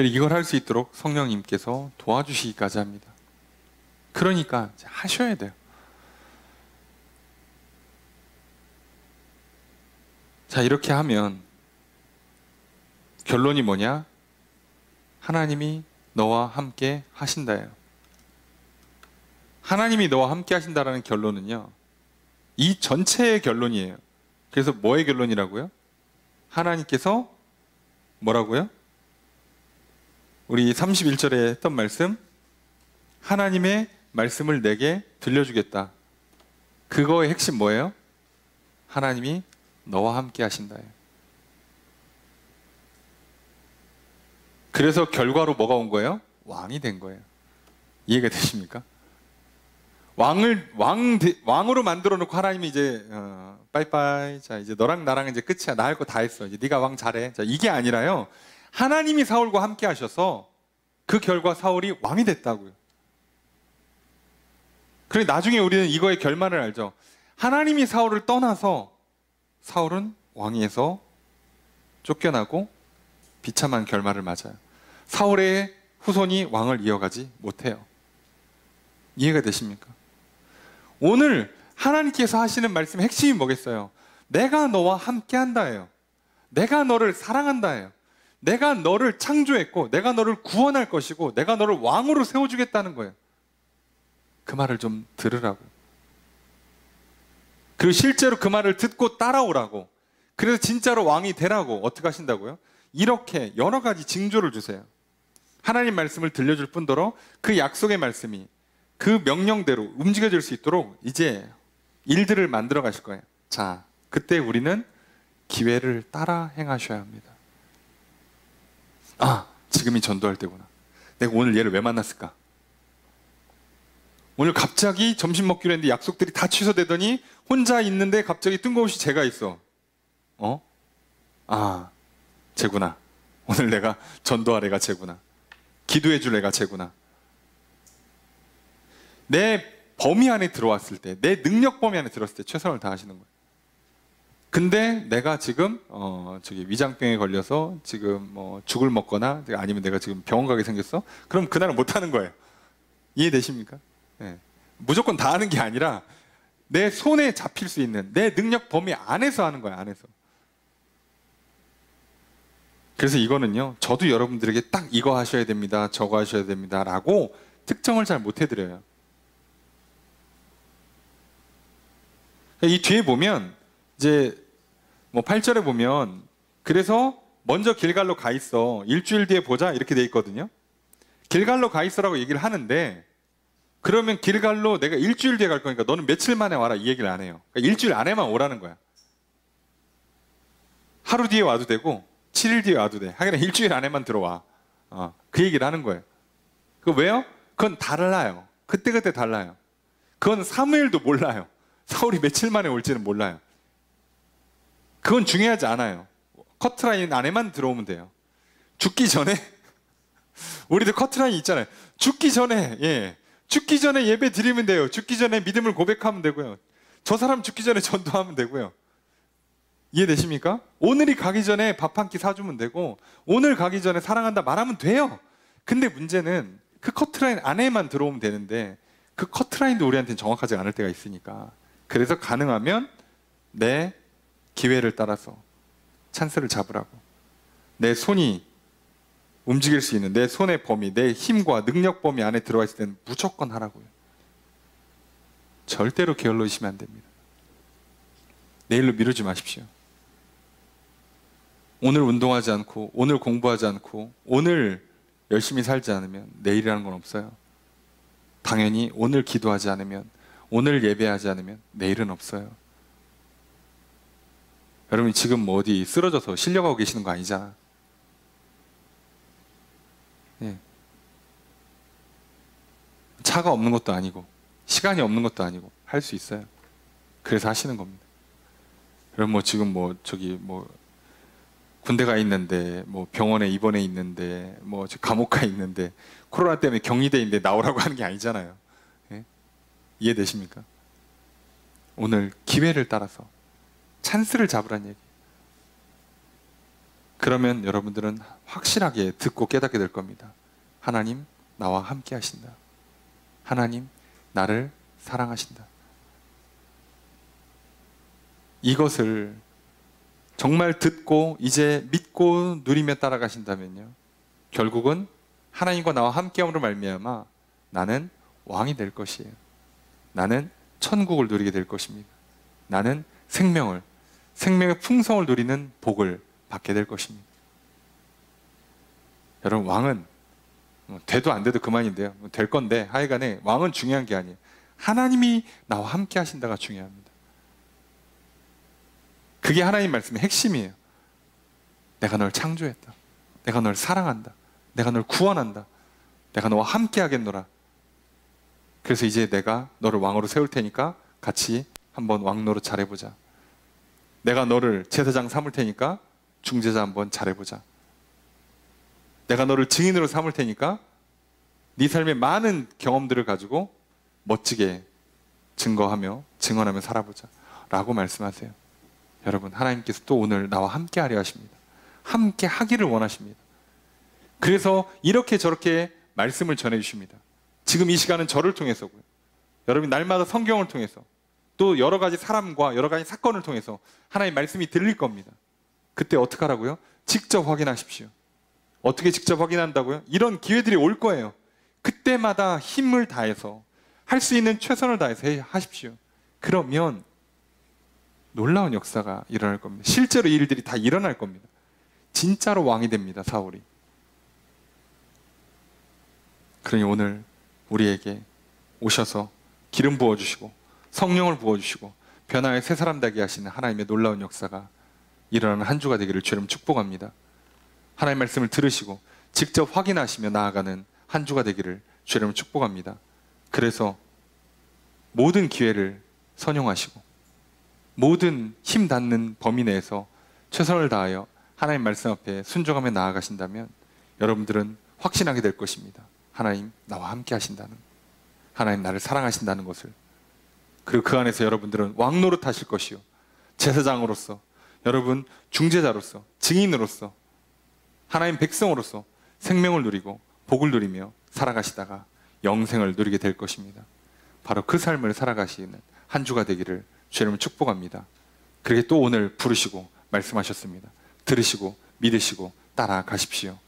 이걸 할 수 있도록 성령님께서 도와주시기까지 합니다. 그러니까 하셔야 돼요. 자, 이렇게 하면 결론이 뭐냐? 하나님이 너와 함께 하신다예요. 하나님이 너와 함께 하신다라는 결론은요, 이 전체의 결론이에요. 그래서 뭐의 결론이라고요? 하나님께서 뭐라고요? 우리 31절에 했던 말씀, 하나님의 말씀을 내게 들려주겠다. 그거의 핵심 뭐예요? 하나님이 너와 함께 하신다예요. 그래서 결과로 뭐가 온 거예요? 왕이 된 거예요. 이해가 되십니까? 왕으로 만들어 놓고 하나님이 이제 빠이빠이, 자 이제 너랑 나랑 이제 끝이야, 나 할 거 다 했어, 이제 네가 왕 잘해, 자 이게 아니라요, 하나님이 사울과 함께 하셔서 그 결과 사울이 왕이 됐다고요. 그래 나중에 우리는 이거의 결말을 알죠. 하나님이 사울을 떠나서 사울은 왕위에서 쫓겨나고 비참한 결말을 맞아요. 사울의 후손이 왕을 이어가지 못해요. 이해가 되십니까? 오늘 하나님께서 하시는 말씀의 핵심이 뭐겠어요? 내가 너와 함께 한다예요. 내가 너를 사랑한다예요. 내가 너를 창조했고 내가 너를 구원할 것이고 내가 너를 왕으로 세워주겠다는 거예요. 그 말을 좀 들으라고. 그리고 실제로 그 말을 듣고 따라오라고. 그래서 진짜로 왕이 되라고. 어떻게 하신다고요? 이렇게 여러 가지 징조를 주세요. 하나님 말씀을 들려줄 뿐더러 그 약속의 말씀이 그 명령대로 움직여질 수 있도록 이제 일들을 만들어 가실 거예요. 자, 그때 우리는 기회를 따라 행하셔야 합니다. 아, 지금이 전도할 때구나. 내가 오늘 얘를 왜 만났을까? 오늘 갑자기 점심 먹기로 했는데 약속들이 다 취소되더니 혼자 있는데 갑자기 뜬금없이 쟤가 있어. 아, 쟤구나. 오늘 내가 전도할 애가 쟤구나. 기도해 줄 애가 쟤구나. 내 범위 안에 들어왔을 때, 내 능력 범위 안에 들어왔을 때 최선을 다하시는 거예요. 근데 내가 지금 위장병에 걸려서 지금 죽을 먹거나 아니면 내가 지금 병원 가게 생겼어? 그럼 그날은 못 하는 거예요. 이해되십니까? 네. 무조건 다 하는 게 아니라 내 손에 잡힐 수 있는 내 능력 범위 안에서 하는 거야, 안에서. 그래서 이거는요, 저도 여러분들에게 딱 이거 하셔야 됩니다, 저거 하셔야 됩니다 라고 특정을 잘 못 해드려요. 이 뒤에 보면 이제 8절에 보면 그래서 먼저 길갈로 가 있어, 일주일 뒤에 보자 이렇게 돼 있거든요. 길갈로 가 있어라고 얘기를 하는데, 그러면 길갈로 내가 일주일 뒤에 갈 거니까 너는 며칠 만에 와라 이 얘기를 안 해요. 그러니까 일주일 안에만 오라는 거야. 하루 뒤에 와도 되고 7일 뒤에 와도 돼. 하긴 일주일 안에만 들어와. 그 얘기를 하는 거예요. 그 왜요? 그건 달라요. 그때그때 달라요. 그건 사무엘도 몰라요. 사울이 며칠 만에 올지는 몰라요. 그건 중요하지 않아요. 커트라인 안에만 들어오면 돼요. 죽기 전에 우리도 커트라인 있잖아요. 죽기 전에 예배 드리면 돼요. 죽기 전에 믿음을 고백하면 되고요. 저 사람 죽기 전에 전도하면 되고요. 이해되십니까? 오늘이 가기 전에 밥 한 끼 사주면 되고, 오늘 가기 전에 사랑한다 말하면 돼요. 근데 문제는 그 커트라인 안에만 들어오면 되는데 그 커트라인도 우리한테는 정확하지 않을 때가 있으니까, 그래서 가능하면 내 기회를 따라서 찬스를 잡으라고. 내 손이 움직일 수 있는 내 손의 범위, 내 힘과 능력 범위 안에 들어와 있을 때는 무조건 하라고요. 절대로 게을러지시면 안 됩니다. 내일로 미루지 마십시오. 오늘 운동하지 않고, 오늘 공부하지 않고, 오늘 열심히 살지 않으면 내일이라는 건 없어요. 당연히 오늘 기도하지 않으면, 오늘 예배하지 않으면 내일은 없어요. 여러분 지금 어디 쓰러져서 실려가고 계시는 거 아니잖아. 예. 차가 없는 것도 아니고 시간이 없는 것도 아니고 할 수 있어요. 그래서 하시는 겁니다. 여러분 지금 군대 가 있는데, 뭐 병원에 입원해 있는데, 뭐 감옥 가 있는데, 코로나 때문에 격리돼 있는데 나오라고 하는 게 아니잖아요. 예? 이해되십니까? 오늘 기회를 따라서 찬스를 잡으란 얘기. 그러면 여러분들은 확실하게 듣고 깨닫게 될 겁니다. 하나님 나와 함께 하신다. 하나님 나를 사랑하신다. 이것을 정말 듣고 이제 믿고 누리며 따라가신다면요, 결국은 하나님과 나와 함께함으로 말미암아 나는 왕이 될 것이에요. 나는 천국을 누리게 될 것입니다. 나는 생명의 풍성을 누리는 복을 받게 될 것입니다. 여러분, 왕은 돼도 안 돼도 그만인데요, 될 건데 하여간에 왕은 중요한 게 아니에요. 하나님이 나와 함께 하신다가 중요합니다. 그게 하나님 말씀의 핵심이에요. 내가 널 창조했다. 내가 널 사랑한다. 내가 널 구원한다. 내가 너와 함께 하겠노라. 그래서 이제 내가 너를 왕으로 세울 테니까 같이 한번 왕 노릇 잘해보자. 내가 너를 제사장 삼을 테니까 중제자 한번 잘해보자. 내가 너를 증인으로 삼을 테니까 네 삶의 많은 경험들을 가지고 멋지게 증거하며 증언하며 살아보자 라고 말씀하세요. 여러분, 하나님께서 또 오늘 나와 함께 하려 하십니다. 함께 하기를 원하십니다. 그래서 이렇게 저렇게 말씀을 전해주십니다. 지금 이 시간은 저를 통해서고요, 여러분 날마다 성경을 통해서 또 여러 가지 사람과 여러 가지 사건을 통해서 하나님의 말씀이 들릴 겁니다. 그때 어떻게 하라고요? 직접 확인하십시오. 어떻게 직접 확인한다고요? 이런 기회들이 올 거예요. 그때마다 힘을 다해서 할 수 있는 최선을 다해서 하십시오. 그러면 놀라운 역사가 일어날 겁니다. 실제로 이 일들이 다 일어날 겁니다. 진짜로 왕이 됩니다, 사울이. 그러니 오늘 우리에게 오셔서 기름 부어주시고 성령을 부어주시고 변화의 새 사람 되게 하시는 하나님의 놀라운 역사가 일어나는 한 주가 되기를 주님 축복합니다. 하나님의 말씀을 들으시고 직접 확인하시며 나아가는 한 주가 되기를 주님 축복합니다. 그래서 모든 기회를 선용하시고 모든 힘 닿는 범위 내에서 최선을 다하여 하나님 말씀 앞에 순종하며 나아가신다면 여러분들은 확신하게 될 것입니다. 하나님 나와 함께 하신다는, 하나님 나를 사랑하신다는 것을. 그리고 그 안에서 여러분들은 왕 노릇 하실 것이요, 제사장으로서, 여러분 중재자로서, 증인으로서, 하나님 백성으로서 생명을 누리고 복을 누리며 살아가시다가 영생을 누리게 될 것입니다. 바로 그 삶을 살아가시는 한 주가 되기를 주님을 축복합니다. 그렇게 또 오늘 부르시고 말씀하셨습니다. 들으시고 믿으시고 따라가십시오.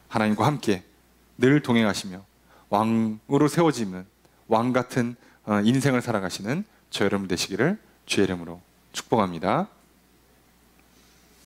하나님과 함께 늘 동행하시며 왕으로 세워지는 왕 같은 인생을 살아가시는 저 여러분 되시기를 주의 이름으로 축복합니다.